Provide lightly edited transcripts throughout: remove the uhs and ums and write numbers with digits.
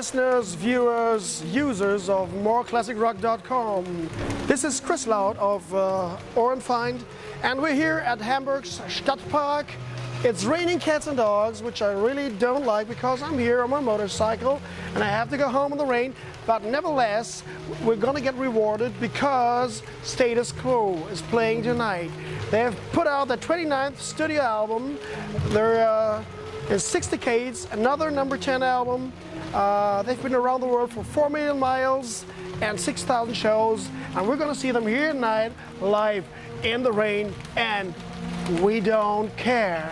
listeners, viewers, users of moreclassicrock.com. This is Chris Loud of Ohrenfeind, and we're here at Hamburg's Stadtpark. It's raining cats and dogs, which I really don't like because I'm here on my motorcycle and I have to go home in the rain. But nevertheless, we're going to get rewarded because Status Quo is playing tonight. They have put out their 29th studio album. They're in 6 decades, another number 10 album. They've been around the world for 4 million miles and 6,000 shows. And we're going to see them here tonight, live in the rain, and we don't care.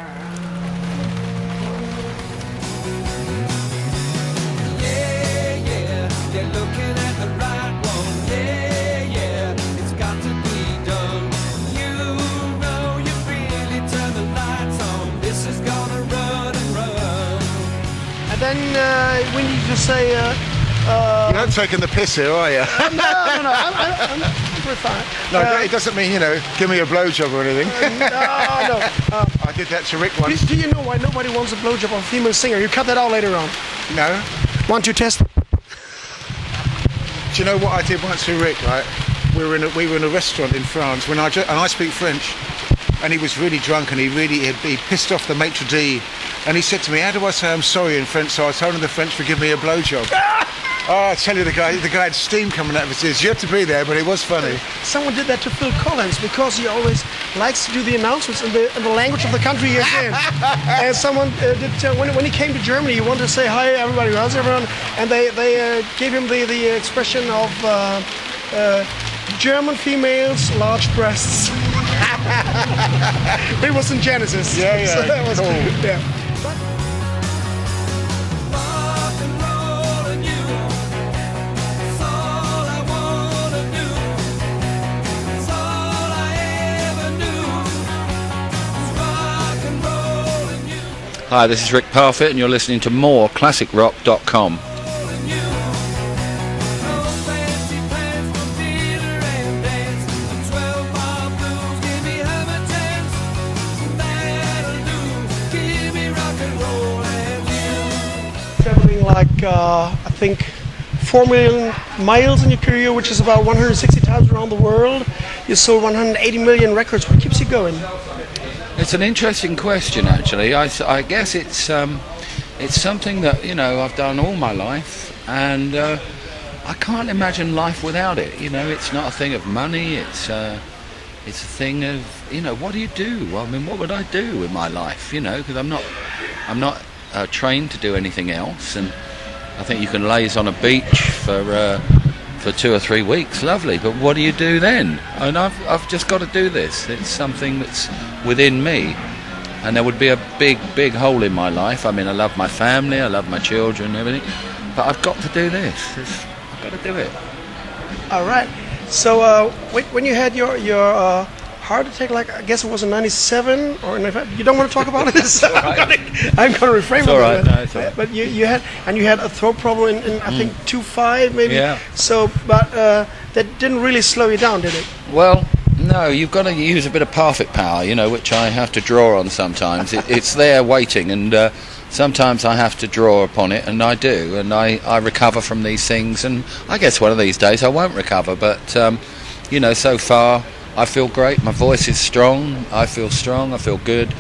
Yeah, yeah, you're looking at the right one. Yeah, yeah, it's got to be done. You know you really turn the lights on. This is gonna run and run. And then we need to say... You're not taking the piss here, are you? No, I'm pretty fine. No, it doesn't mean, give me a blowjob or anything. No. I did that to Rick once. Do you know why nobody wants a blowjob of a female singer? You cut that out later on. No. 1, 2, test. Do you know what I did once with Rick, right? We were in a restaurant in France, and I speak French, and he was really drunk, and he pissed off the maitre d', and he said to me, how do I say I'm sorry in French? So I told him the French to give me a blowjob. Oh, I tell you, the guy had steam coming out of his ears. You have to be there, but it was funny. Someone did that to Phil Collins because he always likes to do the announcements in the language of the country he's in. And someone did when he came to Germany, he wanted to say hi everybody, how's everyone? And they gave him the expression of German females, large breasts. It was in Genesis. Yeah, so that was cool. Yeah. Hi, this is Rick Parfitt and you're listening to moreclassicrock.com. Traveling like, I think, 4 million miles in your career, which is about 160 times around the world. You sold 180 million records. What keeps you going? It's an interesting question, actually. I guess it's something that I've done all my life, and I can't imagine life without it. It's not a thing of money. It's a thing of what do you do? I mean, what would I do with my life? Because I'm not trained to do anything else, and I think you can laze on a beach for 2 or 3 weeks, lovely, but what do you do then? And I've just got to do this. It's something that's within me, and there would be a big hole in my life. I mean, I love my family, I love my children, everything, but I've got to do this. I've got to do it. All right. So when you had your heart attack, like I guess it was in '97 or you don't want to talk about this. I'm going to refrain from it. No, it's all right. But you had a throat problem in I think 2.5 maybe. Yeah. So, but that didn't really slow you down, did it? Well, no. You've got to use a bit of Parfitt power, which I have to draw on sometimes. It's there waiting, and sometimes I have to draw upon it, and I do, and I recover from these things. And I guess one of these days I won't recover, but so far I feel great. My voice is strong. I feel strong. I feel good.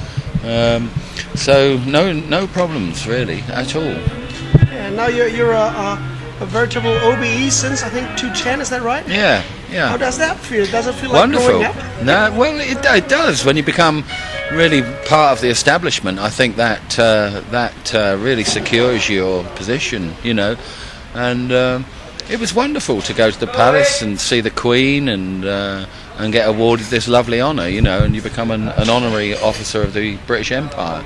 So no problems really at all. And now you're a veritable OBE since I think 2010. Is that right? Yeah. How does that feel? Does it feel wonderful? Like growing up? No, well it does when you become really part of the establishment. I think that really secures your position. And it was wonderful to go to the palace and see the Queen and get awarded this lovely honour, and you become an honorary officer of the British Empire,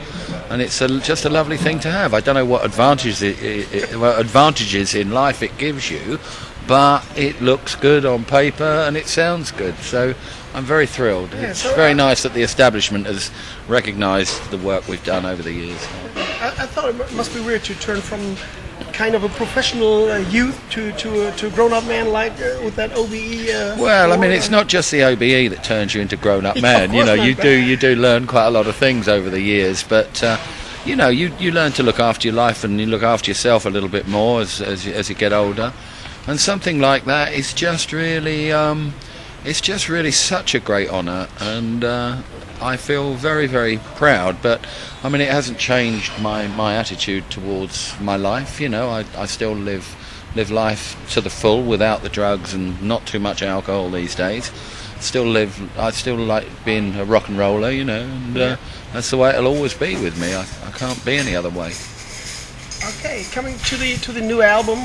and it's just a lovely thing to have. I don't know what advantages in life it gives you, but it looks good on paper and it sounds good, so I'm very thrilled. Yeah, it's very nice that the establishment has recognised the work we've done over the years. I thought it must be weird to turn from kind of a professional youth to a grown-up man like with that OBE. Well, I mean, it's not just the OBE that turns you into grown-up man. You do learn quite a lot of things over the years, but you know, you learn to look after your life and you look after yourself a little bit more as you get older, and something like that is just really it's just really such a great honour, and I feel very, very proud. But I mean, it hasn't changed my attitude towards my life. You know, I still live life to the full without the drugs and not too much alcohol these days. I still like being a rock and roller, you know, and that's the way it'll always be with me. I can't be any other way. Okay, coming to the new album,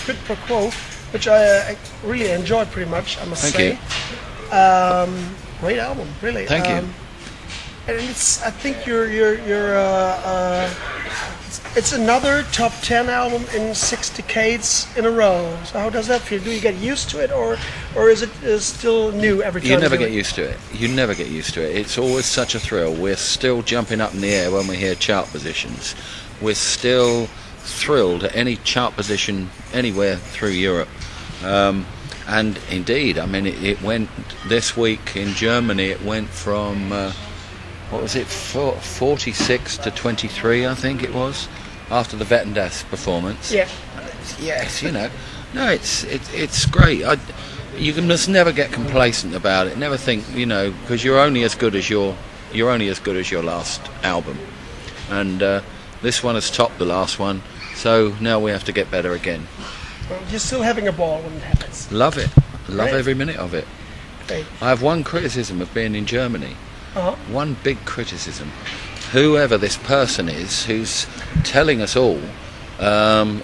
Quid Pro Quo, which I really enjoyed pretty much, I must say. Thank you. Great album, really. Thank you. And I think it's another top 10 album in 6 decades in a row. So how does that feel? Do you get used to it, or is it still new every time? You never get used to it. You never get used to it. It's always such a thrill. We're still jumping up in the air when we hear chart positions. We're still thrilled at any chart position anywhere through Europe. And indeed, I mean, it went this week in Germany. It went from what was it, 46 to 23, I think it was, after the Vettendas performance. Yeah. Yes, you know. No, it's great. You can just never get complacent about it. Never think, you know, because you're only as good as your last album, and this one has topped the last one. So now we have to get better again. Well, you're still having a ball when it happens. Love it. Love Great. every minute of it. Great. I have one criticism of being in Germany. Uh-huh. One big criticism. Whoever this person is who's telling us all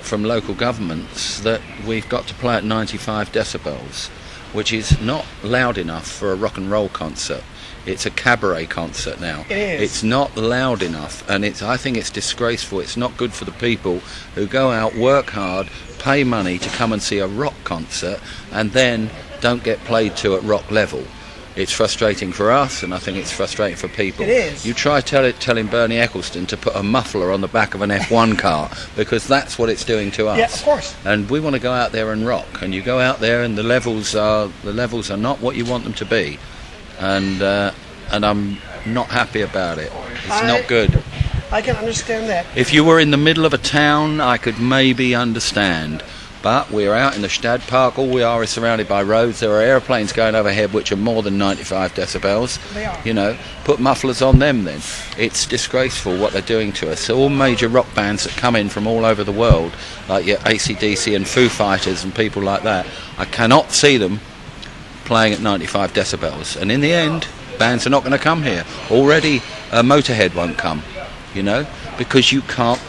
from local governments that we've got to play at 95 decibels, which is not loud enough for a rock and roll concert. It's a cabaret concert now. It is. It's not loud enough, and I think it's disgraceful. It's not good for the people who go out, work hard, pay money to come and see a rock concert, and then don't get played to at rock level. It's frustrating for us, and I think it's frustrating for people. It is. You try telling Bernie Ecclestone to put a muffler on the back of an F1 car, because that's what it's doing to us. Yeah, of course. And we want to go out there and rock, and you go out there and the levels are not what you want them to be, and I'm not happy about it. It's not good. I can understand that. If you were in the middle of a town, I could maybe understand. But we're out in the Stadtpark. All we are is surrounded by roads. There are aeroplanes going overhead which are more than 95 decibels. They are. You know, put mufflers on them then. It's disgraceful what they're doing to us. So all major rock bands that come in from all over the world, like your AC/DC and Foo Fighters and people like that, I cannot see them playing at 95 decibels. And in the end, bands are not going to come here. Already, Motorhead won't come, you know, because you can't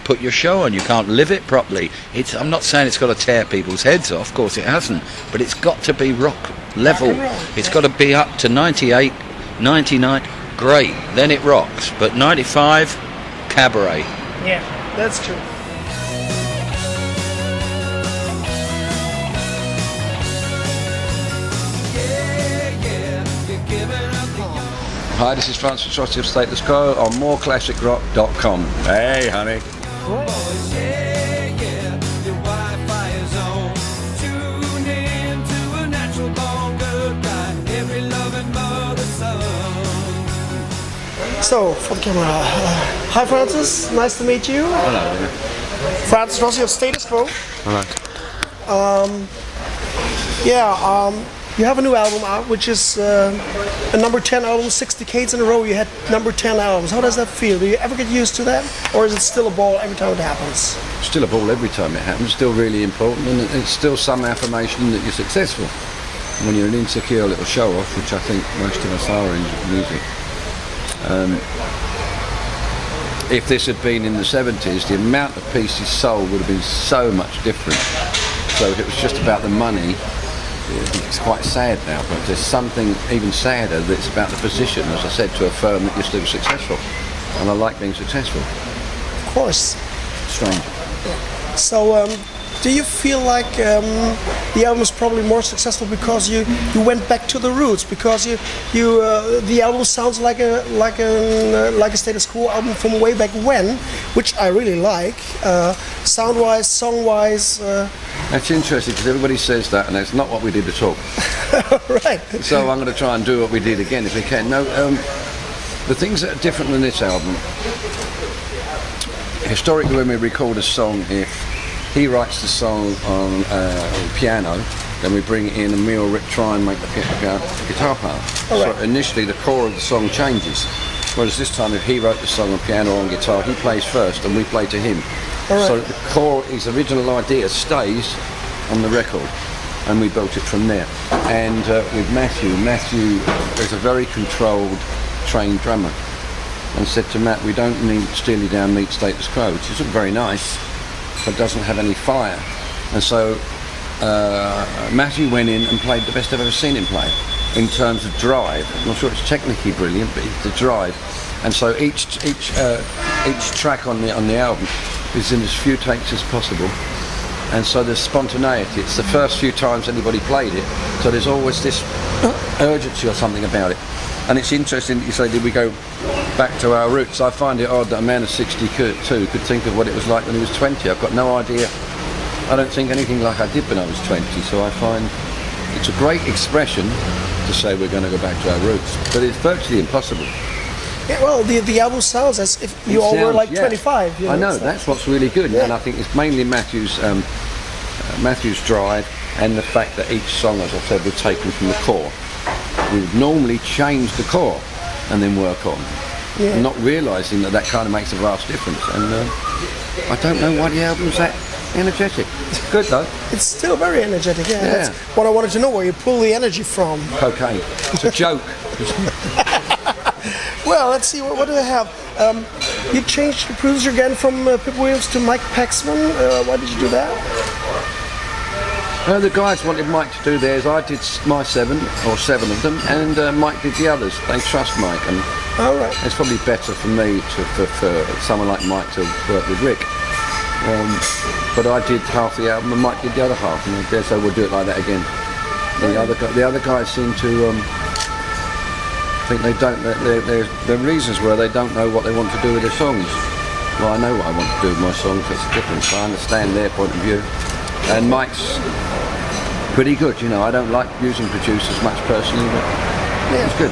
put your show on, you can't live it properly. I'm not saying it's got to tear people's heads off, of course it hasn't, but it's got to be rock level. It's got to be up to 98, 99, great, then it rocks. But 95, cabaret. Yeah, that's true. Hi, this is Francis Trotty of Status Quo on moreclassicrock.com. Hey, honey. So, for the camera, hi Francis, nice to meet you. Hello. Francis Rossi of Status Quo. Hello. You have a new album out, which is a number 10 album. 6 decades in a row you had number 10 albums. How does that feel? Do you ever get used to that? Or is it still a ball every time it happens? Still a ball every time it happens, still really important, and it's still some affirmation that you're successful. When you're an insecure little show-off, which I think most of us are in music. If this had been in the 70s, the amount of pieces sold would have been so much different. So if it was just about the money, it's quite sad now, but there's something even sadder that's about the position, as I said, to affirm that you're still successful. And I like being successful. Of course. Strange. So, do you feel like the album is probably more successful because you went back to the roots? Because the album sounds like a Status Quo album from way back when, which I really like, sound-wise, song-wise. That's interesting because everybody says that, and that's not what we did at all. Right. So I'm going to try and do what we did again if we can. No, the things that are different than this album historically, when we record a song, if he writes the song on piano, then we bring it in and me or Rick try and make the guitar part. So initially the core of the song changes. Whereas this time, if he wrote the song on piano or on guitar, he plays first and we play to him. So the core, his original idea stays on the record, and we built it from there. And with Matthew is a very controlled, trained drummer, and said to Matt, we don't need Steely Dan meet Status Quo, which is very nice, but doesn't have any fire. And so Matthew went in and played the best I've ever seen him play in terms of drive. I'm not sure it's technically brilliant, but it's the drive. And so each track on the album is in as few takes as possible. And so there's spontaneity. It's the first few times anybody played it, so there's always this urgency or something about it. And it's interesting that you say, did we go back to our roots? I find it odd that a man of 62 could think of what it was like when he was 20. I've got no idea. I don't think anything like I did when I was 20, so I find it's a great expression to say we're going to go back to our roots, but it's virtually impossible. Yeah, well, the album sounds as if you all were like 25. You know, I know, that's what's really good, and I think it's mainly Matthew's drive and the fact that each song, as I said, was taken from the core. We would normally change the core and then work on, and not realising that kind of makes a vast difference. And I don't know why the album's that energetic. It's good though. It's still very energetic, That's what I wanted to know, where you pull the energy from. Cocaine. It's a joke. Well, let's see, what do they have? You changed the producer again from Pip Williams to Mike Paxman. Why did you do that? The guys wanted Mike to do theirs. I did my 7 of them, and Mike did the others. They trust Mike, and it's probably better for me for someone like Mike to work with Rick. But I did half the album, and Mike did the other half, and I guess I will do it like that again. The other guys seem to think they don't. Their reasons were they don't know what they want to do with their songs. Well, I know what I want to do with my songs. It's different. So I understand their point of view. And Mike's pretty good. You know, I don't like using producers much personally, but it's good.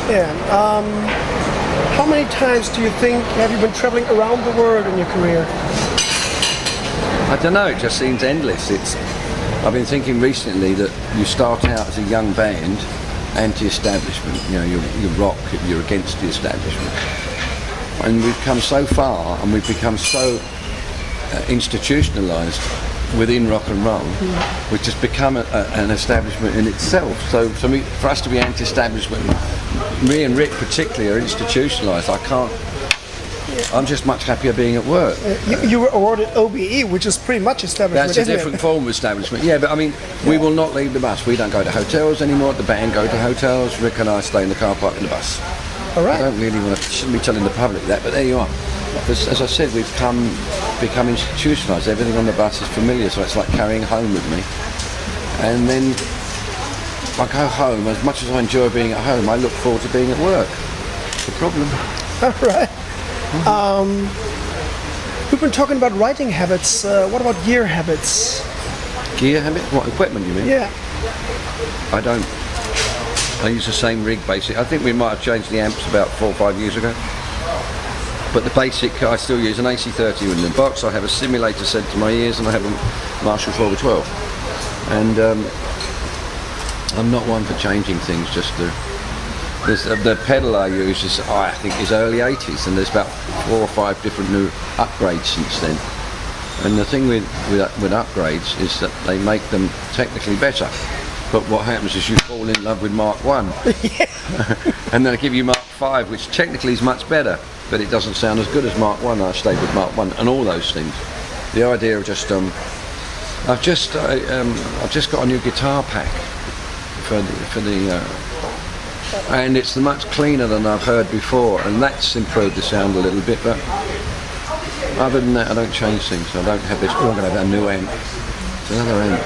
Yeah. How many times do you think have you been traveling around the world in your career? I don't know. It just seems endless. I've been thinking recently that you start out as a young band, anti-establishment. You know, you rock. You're against the establishment, and we've come so far, and we've become so institutionalized within rock and roll, which has become an establishment in itself. So for us to be anti-establishment, me and Rick particularly are institutionalized. I'm just much happier being at work. You were awarded OBE, which is pretty much establishment. That's a different form of establishment. Yeah, but I mean, we will not leave the bus. We don't go to hotels anymore. The band go to hotels. Rick and I stay in the car park in the bus. All right. I don't really shouldn't be telling the public that, but there you are. As I said, we've become institutionalised. Everything on the bus is familiar, so it's like carrying home with me. And then I go home. As much as I enjoy being at home, I look forward to being at work. The problem. All right. We've been talking about writing habits. What about gear habits? Gear habits? What, equipment you mean? Yeah. I don't. I use the same rig basically. I think we might have changed the amps about 4 or 5 years ago. But the basic, I still use an AC30 in the box. I have a simulator sent to my ears, and I have a Marshall 1212. And I'm not one for changing things. The pedal I use I think is early 80s, and there's about 4 or 5 different new upgrades since then. And the thing with upgrades is that they make them technically better. But what happens is you fall in love with Mark 1. And they'll give you Mark 5, which technically is much better, but it doesn't sound as good as Mark 1. I stayed with Mark 1 and all those things. The idea of just I've just got a new guitar pack for the and it's much cleaner than I've heard before, and that's improved the sound a little bit. But other than that, I don't change things. I don't have this. Oh, I'm going to have a new amp. It's another amp.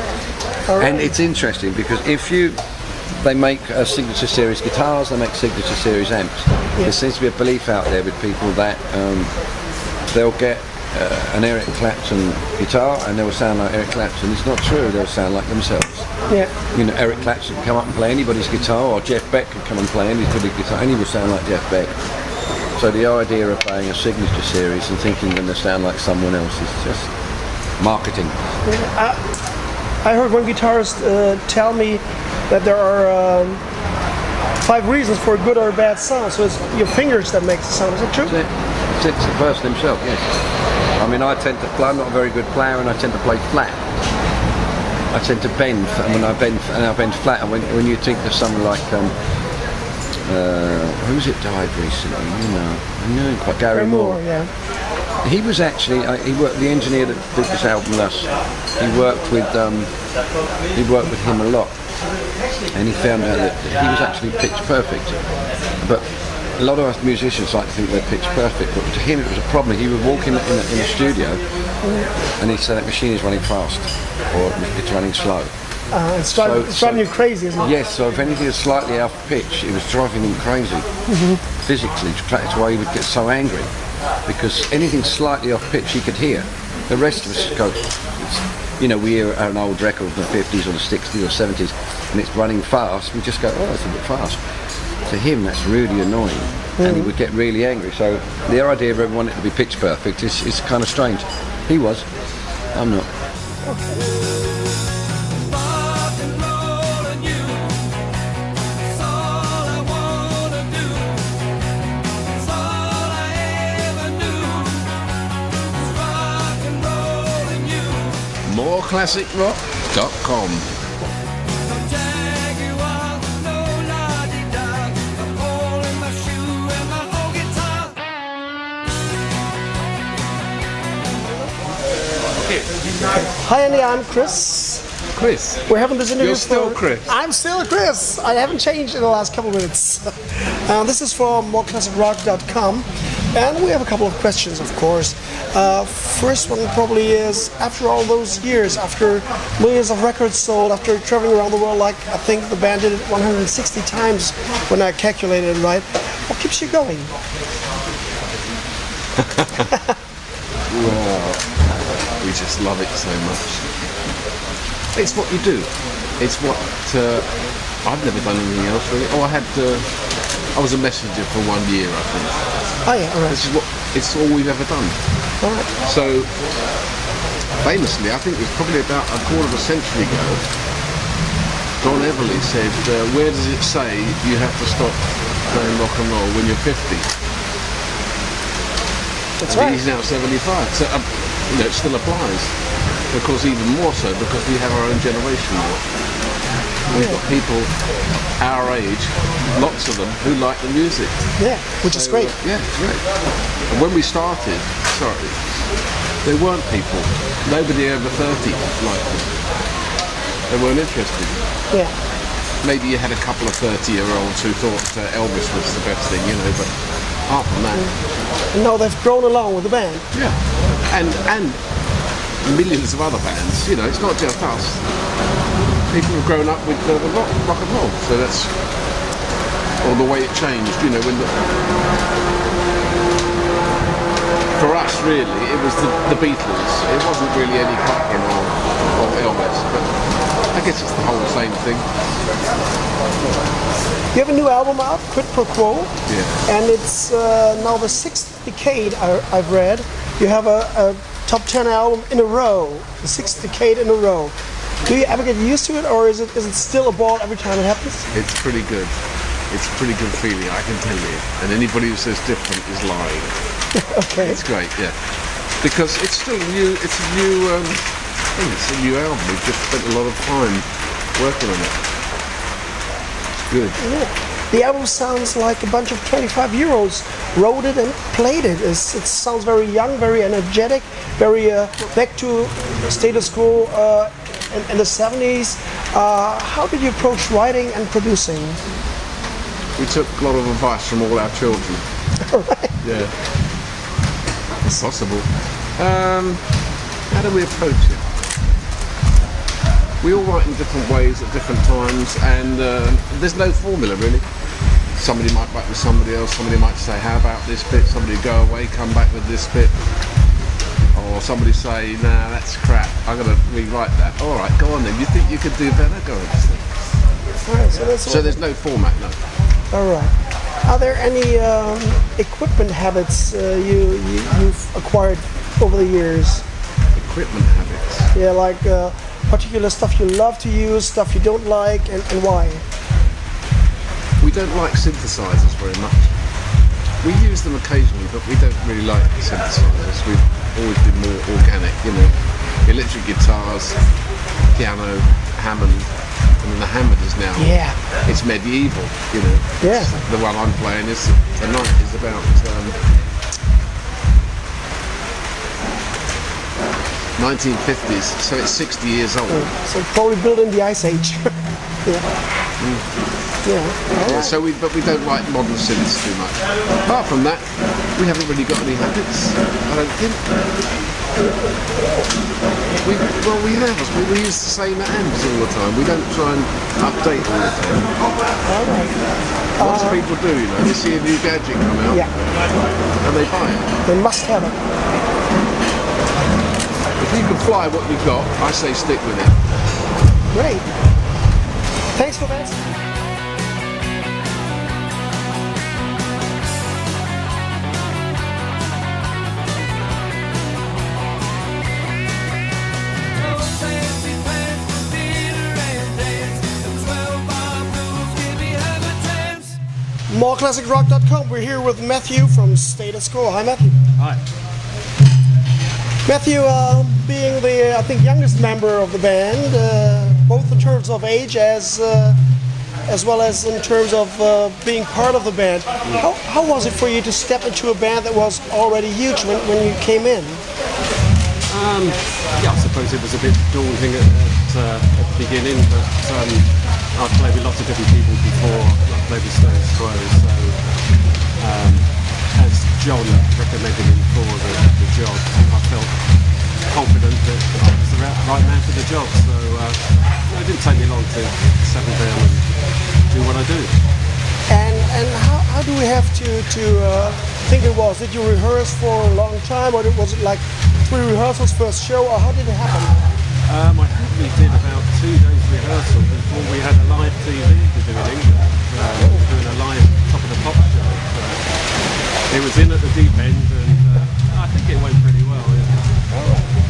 Right. And it's interesting because they make signature series guitars, they make signature series amps. Yeah. There seems to be a belief out there with people that they'll get an Eric Clapton guitar and they'll sound like Eric Clapton. It's not true. They'll sound like themselves. Yeah. You know, Eric Clapton can come up and play anybody's guitar, or Jeff Beck can come and play anybody's guitar, and he will sound like Jeff Beck. So the idea of playing a signature series and thinking you're going to sound like someone else is just marketing. I heard one guitarist tell me that there are 5 reasons for a good or a bad sound. So it's your fingers that makes the sound. Is that true? It's the person himself, yes. I mean, I tend to play, I'm not a very good player, and I tend to play flat. I tend to bend, and when I bend flat, and when you think of someone like who's it died recently? I know quite Gary Moore. Yeah. He was actually the engineer that did this album with us. He worked with him a lot, and he found out that he was actually pitch perfect. But a lot of us musicians like to think they're pitch perfect, but to him it was a problem. He would walk in the studio, and he'd say that machine is running fast, or it's running slow. It's driving you crazy, isn't it? Yes, so if anything is slightly off pitch, it was driving him crazy. Physically, that's why he would get so angry, because anything slightly off pitch he could hear. The rest of us go, we hear an old record from the 50s or the 60s or 70s, and it's running fast, we just go, oh, it's a bit fast. To him, that's really annoying, and he would get really angry. So the idea of everyone wanting it to be pitch perfect is kind of strange. He was, I'm not. moreclassicrock.com. Hi Andy, I'm Chris. We're having this interview. You're still Chris. I'm still Chris. I haven't changed in the last couple of minutes. This is from moreclassicrock.com, and we have a couple of questions, of course. First one probably is, after all those years, after millions of records sold, after traveling around the world, like I think the band did it 160 times when I calculated it right, what keeps you going? Well, we just love it so much. It's what you do. It's what I've never done anything else really. I was a messenger for 1 year, I think. Oh yeah, all right. It's all we've ever done. All right. So famously, I think it was probably about a quarter of a century ago, Don Everly said, where does it say you have to stop playing rock and roll when you're 50? That's right. He's now 75, so it still applies. Of course, even more so because we have our own generation now. We've got people our age, lots of them, who like the music. Yeah, which is great. Yeah, great. And when we started, there weren't people. Nobody over 30 liked them. They weren't interested. Yeah. Maybe you had a couple of 30-year-olds who thought Elvis was the best thing, but apart from that. And now they've grown along with the band. Yeah, and millions of other bands. It's not just us. People have grown up with the rock and roll, so that's the way it changed. For us, really, it was the Beatles. It wasn't really any Clapton or Elvis, but I guess it's the whole same thing. You have a new album out, Quid Pro Quo, Yeah. and it's now the 6th decade I've read. You have a top 10 album in a row, the 6th decade in a row. Do you ever get used to it, or is it still a ball every time it happens? It's pretty good. It's a pretty good feeling, I can tell you. And anybody who says different is lying. Okay. It's great, yeah. Because it's still new. It's a new thing. It's a new album. We've just spent a lot of time working on it. It's good. Yeah. The album sounds like a bunch of 25-year-olds wrote it and played it. It sounds very young, very energetic, very back to status quo in the 70s. How did you approach writing and producing? We took a lot of advice from all our children. All right. Yeah. It's possible. How do we approach it? We all write in different ways at different times, and there's no formula really. Somebody might write with somebody else, somebody might say, how about this bit? Somebody go away, come back with this bit. Or somebody say, nah, that's crap, I'm going to rewrite that. All right, go on then. You think you could do better? Go on. All right, so there's no format, no. All right. Are there any equipment habits you've acquired over the years? Equipment habits. Yeah, like particular stuff you love to use, stuff you don't like, and why? We don't like synthesizers very much. We use them occasionally, but we don't really like synthesizers. We've always been more organic, you know. Electric guitars, piano, Hammond. I mean, the Hammond is now, Yeah. it's medieval, you know. Yeah. The one I'm playing is tonight is about 1950s, so it's 60 years old. So probably built in the Ice Age. Yeah. Yeah. Yeah, so we don't like modern synths too much. Apart from that, we haven't really got any habits, I don't think. We use the same amps all the time. We don't try and update all the time. Lots of people do, you know. They see a new gadget come out, Yeah. and they buy it. They must have it. If you can fly what you've got, I say stick with it. Great. Thanks for that. No fancy pants for dinner and dance. The 12-bar rules give me habitants. Moreclassicrock.com. We're here with Matthew from Status Quo. Hi, Matthew. Hi. Matthew, being the youngest member of the band, both in terms of age as well as in terms of being part of the band, how was it for you to step into a band that was already huge when you came in? Yeah, I suppose it was a bit daunting at the beginning, but I've played with lots of different people before. I've played with Status Quo, so as John recommended him for the job, I felt confident that I was the right man for the job. So it didn't take me long to settle down and do what I do. And how do we have to think it was? Did you rehearse for a long time, or was it like 3 rehearsals, first show, or how did it happen? I think we did about 2 days rehearsal before we had a live TV to do in England, doing a live Top of the Pop show. It was in at the deep end, and I think it went pretty well. Yeah.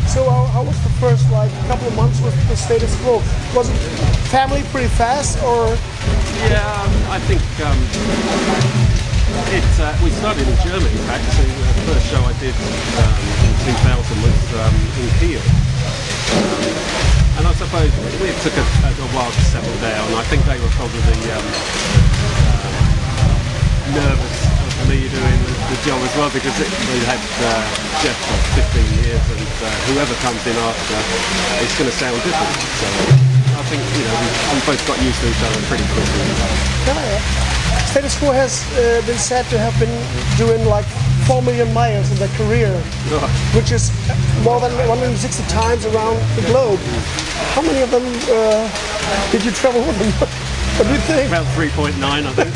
So how was the first couple of months with the Status Quo? Was it family pretty fast, or? Yeah, I think we started in Germany actually. The first show I did in 2000 was in Kiel. And I suppose it took a while to settle down. I think they were probably nervous of me doing the job as well, because we had Jeff for 15 years, and whoever comes in after, it's going to sound different. So I think we both got used to each other pretty quickly. Status Quo has been said to have been doing 4 million miles in their career, which is more than 160 times around the globe. How many of them did you travel with them? What do you think? About 3.9, I think.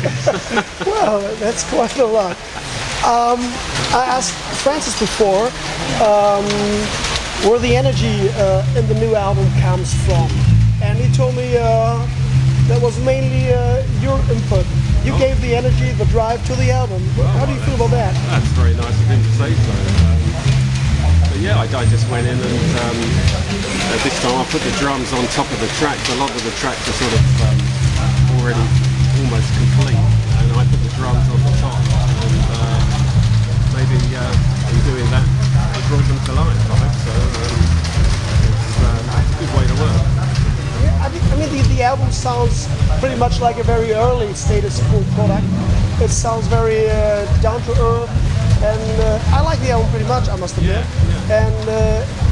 Well, that's quite a lot. I asked Francis before where the energy in the new album comes from, and he told me that was mainly your input. You gave the energy, the drive to the album. How do you feel about that? That's very nice of him to say so. But yeah, I just went in and this time I put the drums on top of the tracks. A lot of the tracks are sort of already almost complete, and I put the drums on the top, and maybe in doing that I brought them to life. I hope so. It's a good way to work. Yeah, I mean the album sounds pretty much like a very early Status Quo product. It sounds very down to earth, and I like the album pretty much, I must admit. Yeah. And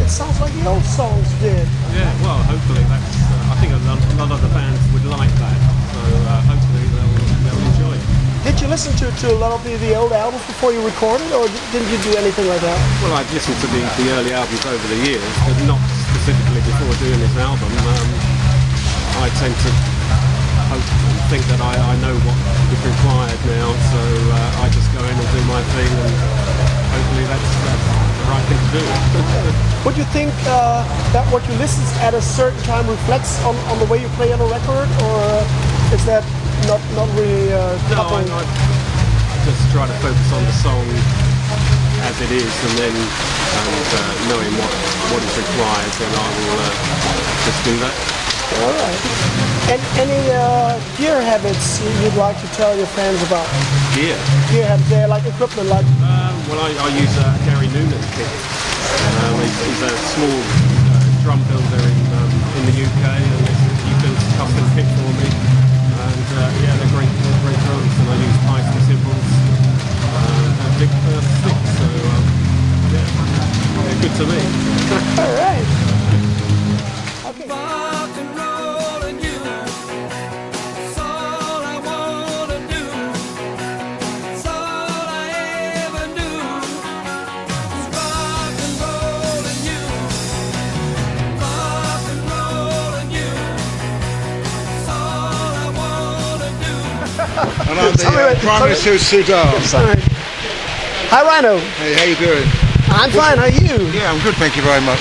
it sounds like the old songs did. Yeah, well, hopefully that's. I think a lot of the fans would like that, so hopefully they'll enjoy it. Did you listen to a lot of the old albums before you recorded, or didn't you do anything like that? Well, I've listened to the early albums over the years, but not specifically before doing this album. I tend to hope and think that I know what is required now, so I just go in and do my thing, and hopefully that's the right thing to do. Would you think that what you listen at a certain time reflects on the way you play on a record, or is that not really No, coupled? just try to focus on the song as it is, and then knowing what is required, then I will just do that. All right. And any gear habits you'd like to tell your fans about? Gear. Gear habits, like equipment, like. Well, I use Gary Noonan's kit. He's a small drum builder in the UK, and he builds a custom kit for me. And yeah, they're great drums, and I use Python cymbals and big sticks. So yeah, they're good to me. All right. Okay. Rock and roll and you, that's all I wanna do. That's all I ever knew. Is rock and roll and you, rock and roll and you. That's all I wanna do. And I'm the Prime Minister of Sudan. Sorry. Hi, Rhino. Hey, how you doing? I'm fine. How are you? Yeah, I'm good, thank you very much.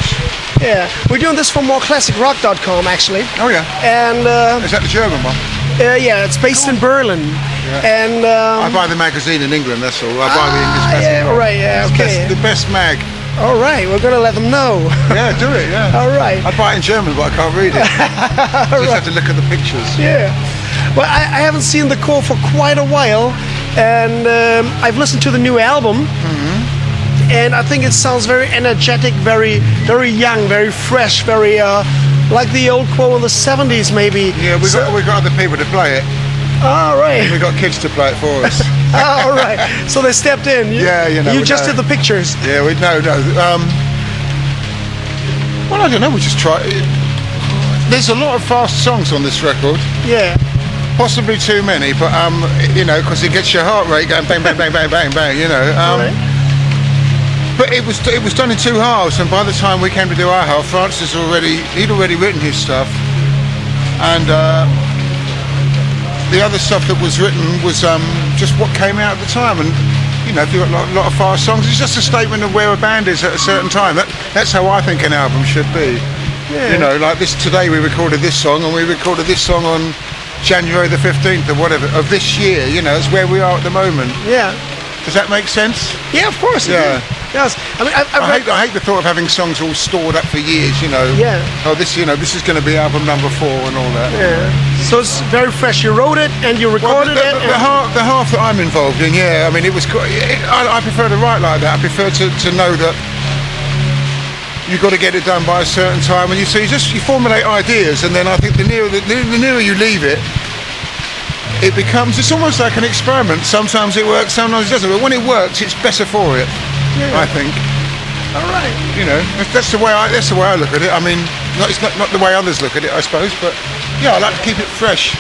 Yeah, we're doing this for moreclassicrock.com actually. Oh yeah. And Is that the German one? yeah, it's based in Berlin. Yeah. And I buy the magazine in England, that's all. I buy the English magazine. yeah, right, yeah, It's okay. the best mag. All right, we're gonna let them know. Yeah, do it, yeah. All right. I buy it in German, but I can't read it. Just have to look at the pictures. Yeah. Well, I haven't seen the core for quite a while, and I've listened to the new album. And I think it sounds very energetic, very young, very fresh, very like the old Quo in the 70s maybe. Yeah, we got other people to play it. All right. We got kids to play it for us. All right. So they stepped in. Yeah, you know, You we just know. did the pictures. Yeah, no. Well, I don't know. We just try. There's a lot of fast songs on this record. Yeah. Possibly too many, but you know, because it gets your heart rate going bang, bang, bang, bang, bang, bang. You know. Right. But it was done in two halves, and by the time we came to do our half, Francis he'd already written his stuff, and the other stuff that was written was just what came out at the time. And you know, if you've got a lot of fast songs, it's just a statement of where a band is at a certain time. That's how I think an album should be. Yeah. You know, like this today we recorded this song, and we recorded this song on January the 15th or whatever of this year. You know, it's where we are at the moment. Yeah. Does that make sense? Yeah, of course. Yeah. Yes. I mean, I hate the thought of having songs all stored up for years, you know. Yeah. Oh, this is going to be album number 4 and all that. Yeah. So it's very fresh. You wrote it and you recorded it. The half that I'm involved in, yeah. I mean, it was. I prefer to write like that. I prefer to know that you've got to get it done by a certain time, and you formulate ideas, and then I think the nearer you leave it. It becomes, it's almost like an experiment. Sometimes it works, sometimes it doesn't. But when it works, it's better for it. Yeah. I think. All right. You know, that's the way I look at it. I mean, it's not the way others look at it, I suppose. But yeah, I like to keep it fresh.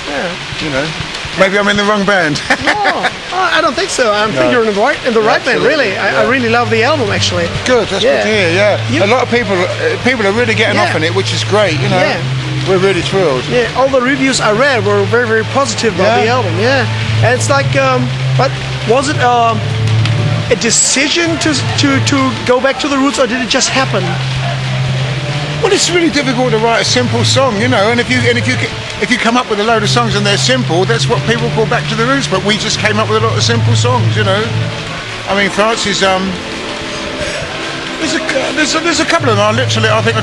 Yeah. You know, maybe I'm in the wrong band. No, I don't think so. I think you're in the right band. absolutely. Really, I really love the album actually. Good. That's good to hear. Yeah. A lot of people are really getting off on it, which is great. You know. Yeah. We're really thrilled. Yeah, all the reviews I read were very, very positive about the album. Yeah, and it's like, but was it a decision to go back to the roots, or did it just happen? Well, it's really difficult to write a simple song, you know. And if you come up with a load of songs and they're simple, that's what people call back to the roots. But we just came up with a lot of simple songs, you know. I mean, Francis, there's a couple of them. I think.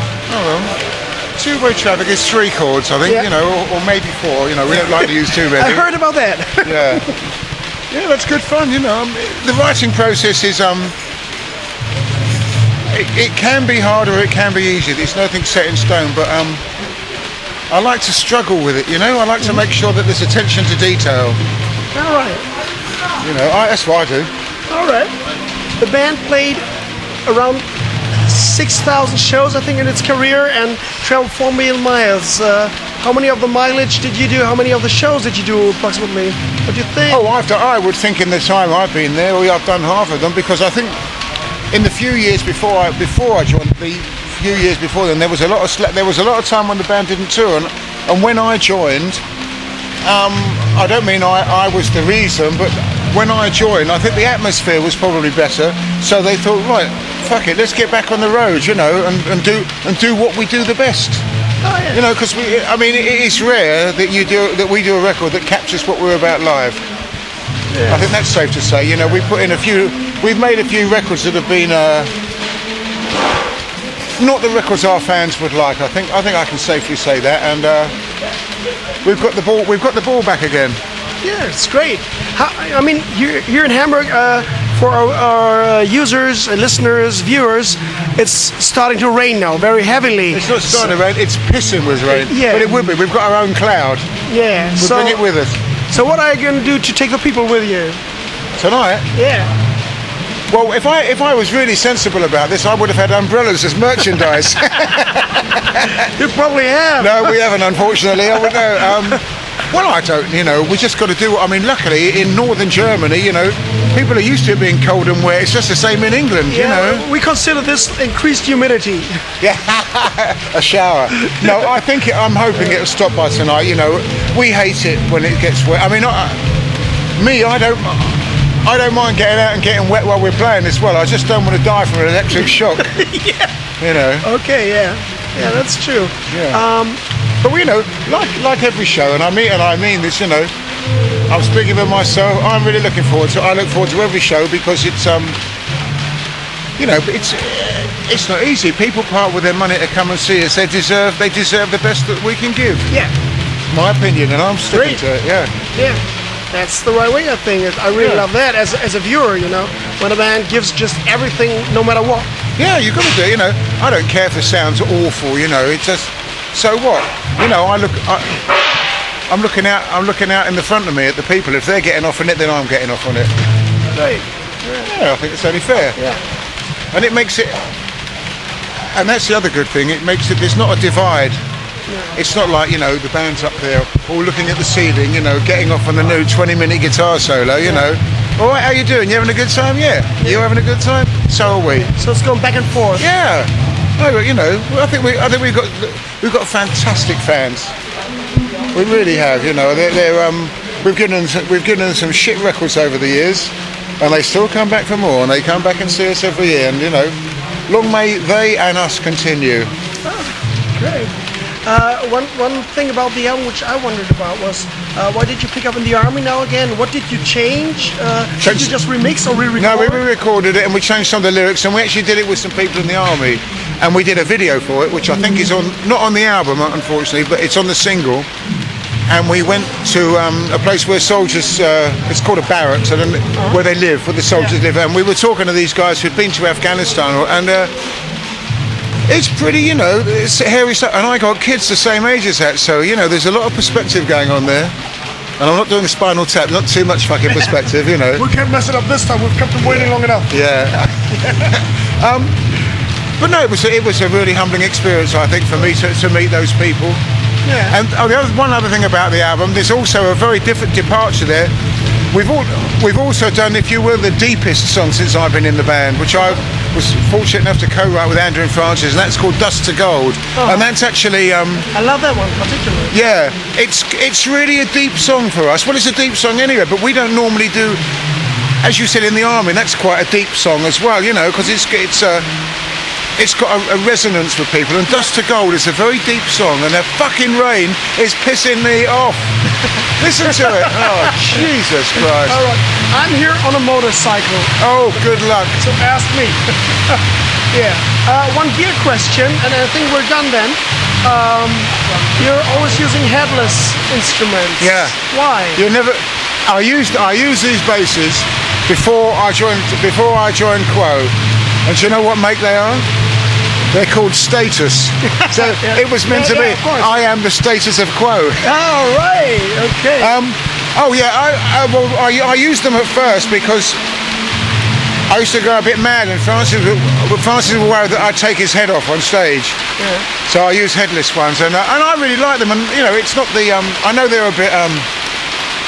Two-way traffic is 3 chords, I think, you know, or maybe 4. You know, we don't like to use too many. I heard about that. Yeah, yeah, that's good fun. You know, the writing process is it can be hard or it can be easy. There's nothing set in stone, but I like to struggle with it. You know, I like to make sure that there's attention to detail. All right. You know, that's what I do. All right. The band played around 6,000 shows, I think, in its career, and traveled 4 million miles. How many of the mileage did you do? How many of the shows did you do approximately? What do you think? Oh, I would think in the time I've been there, I've done half of them, because I think in the few years before I joined, the few years before then, there was a lot of time when the band didn't tour, and when I joined, I don't mean I was the reason, but when I joined, I think the atmosphere was probably better, so they thought, right, fuck it, let's get back on the road, you know, and do what we do the best. Oh, yeah. You know, because it is rare that we do a record that captures what we're about live. I think that's safe to say. You know, we've made a few records that have been not the records our fans would like. I think I can safely say that, and we've got the ball back again. Yeah, it's great. I mean, here in Hamburg, for our users, listeners, viewers, it's starting to rain now, very heavily. It's not starting to rain, it's pissing with rain. Yeah. But it would be. We've got our own cloud. Yeah. We'll bring it with us. So what are you going to do to take the people with you? Tonight? Yeah. Well, if I was really sensible about this, I would have had umbrellas as merchandise. You probably have. No, we haven't, unfortunately. I would know. Well, I don't, you know, we just got to do, I mean, luckily in northern Germany, you know, people are used to it being cold and wet. It's just the same in England, you know. We consider this increased humidity. Yeah, a shower. No, I'm hoping it'll stop by tonight, you know. We hate it when it gets wet. I mean, I don't mind getting out and getting wet while we're playing as well. I just don't want to die from an electric shock. Yeah. You know. Okay, yeah. Yeah, that's true. Yeah. But you know, like every show, and I mean this, you know, I'm speaking for myself. I'm really looking forward to. I look forward to every show because it's you know, it's not easy. People part with their money to come and see us. They deserve the best that we can give. Yeah. My opinion, and I'm sticking to it. Yeah. Yeah. That's the right way of thing. I really love that as a viewer, you know, when a band gives just everything, no matter what. Yeah, you've got to do it, you know. I don't care if the sound's awful, you know. It's just, so what? You know, I'm looking out in the front of me at the people. If they're getting off on it, then I'm getting off on it. Right. Yeah, I think it's only fair. Yeah. And it makes it, and that's the other good thing. It makes it. There's not a divide. It's not like, you know, the band's up there all looking at the ceiling, you know, getting off on the new 20-minute guitar solo, you know. All right, how you doing? You having a good time? Yeah. You having a good time? So are we. So it's going back and forth. Yeah. No, you know, I think we've got fantastic fans. We really have, you know. We've given them some shit records over the years, and they still come back for more, and they come back and see us every year, and you know, long may they and us continue. Oh, great. One thing about the album which I wondered about was why did you pick up in the army now again? What did you change? Did you just remix or re-record? No, we re-recorded it and we changed some of the lyrics, and we actually did it with some people in the army, and we did a video for it, which I think is not on the album, unfortunately, but it's on the single. And we went to a place where soldiers, it's called a barracks, where they live, where the soldiers live, and we were talking to these guys who'd been to Afghanistan, and it's pretty, you know, it's hairy stuff, and I got kids the same age as that, so, you know, there's a lot of perspective going on there. And I'm not doing a Spinal Tap, not too much fucking perspective, you know. We can't mess it up this time, we've kept them waiting long enough. Yeah. But no, it was a really humbling experience, I think, for me to meet those people. Yeah. And one other thing about the album, there's also a very different departure there. We've also done, if you will, the deepest song since I've been in the band, which I was fortunate enough to co-write with Andrew and Francis, and that's called Dust to Gold. Oh. And that's actually I love that one particularly. yeah, it's really a deep song for us. Well, it's a deep song anyway, but we don't normally do, as you said, in the army, that's quite a deep song as well, you know, because it's got a resonance with people, and Dust to Gold is a very deep song, and the fucking rain is pissing me off. Listen to it. Oh, Jesus Christ. All right, I'm here on a motorcycle, Oh, good luck. so ask me. Yeah. One gear question, and I think we're done then. You're always using headless instruments. Yeah. Why? I used these basses before I joined Quo, and do you know what make they are? They're called Status. So it was meant to be. Of course. I am the status of Quo. All right. Okay. Oh yeah. I used them at first because I used to go a bit mad, and Francis was worried that I'd take his head off on stage. Yeah. So I use headless ones, and I really like them. And you know, it's not the I know they're a bit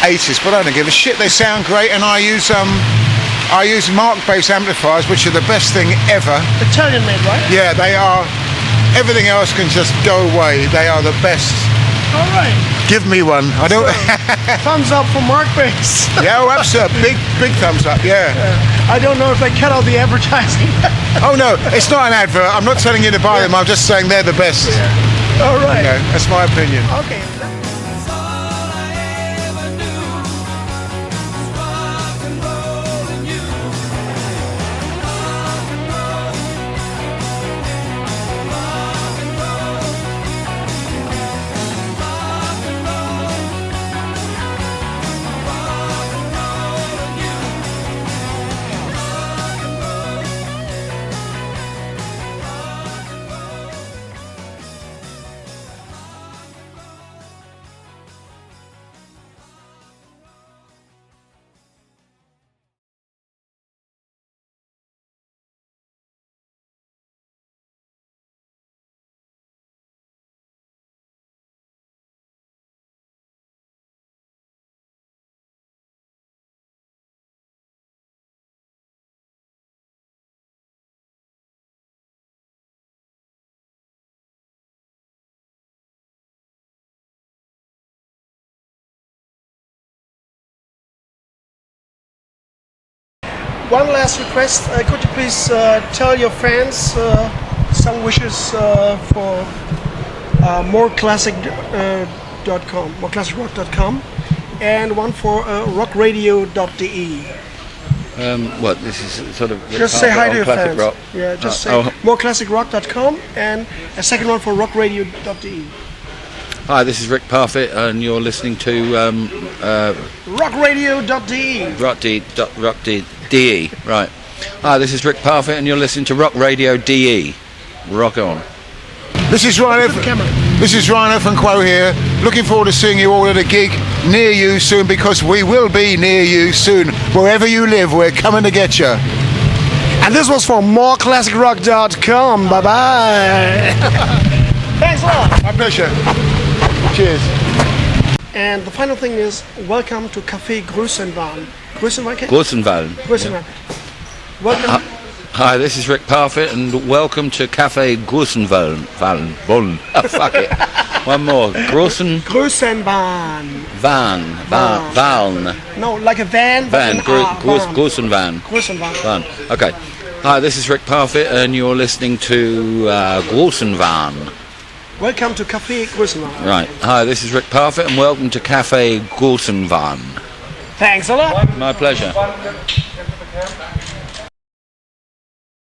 80s, but I don't give a shit. They sound great, and I use Mark bass amplifiers, which are the best thing ever. Italian made, right? Yeah, they are. Everything else can just go away. They are the best. All right. Give me one. I don't. Thumbs up for Mark bass. Yeah, oh, absolutely. Big thumbs up. Yeah. I don't know if they cut out the advertising. Oh no, it's not an advert. I'm not telling you to buy them. I'm just saying they're the best. All right. You know, that's my opinion. Okay. That's all I ever knew. That's why one last request. Could you please tell your fans some wishes for moreclassic.com, moreclassicrock.com, and one for rockradio.de. What, this is sort of... Just say hi to your Classic fans. Rock. Yeah, just say oh. moreclassicrock.com, and a second one for rockradio.de. Hi, this is Rick Parfitt, and you're listening to rockradio.de. DE. Right. Hi, this is Rick Parfitt, and you're listening to Rock Radio DE. Rock on. This is Rhino. This is Rhino from Quo here. Looking forward to seeing you all at a gig near you soon, because we will be near you soon. Wherever you live, we're coming to get you. And this was from moreclassicrock.com. Bye bye. Thanks a lot. My pleasure. Cheers. And the final thing is, welcome to Café Größenwahn. Größenwahn? Größenwahn. Welcome. Hi, this is Rick Parfitt, and welcome to Café Größenwahn. Oh, fuck it. One more. Größenwahn. Van. No, like a van. Van. Größenwahn. Größenwahn. Okay. Hi, this is Rick Parfitt, and you're listening to Größenwahn. Welcome to Café Größenwahn. Right. Hi, this is Rick Parfitt, and welcome to Café Größenwahn. Thanks a lot. My pleasure.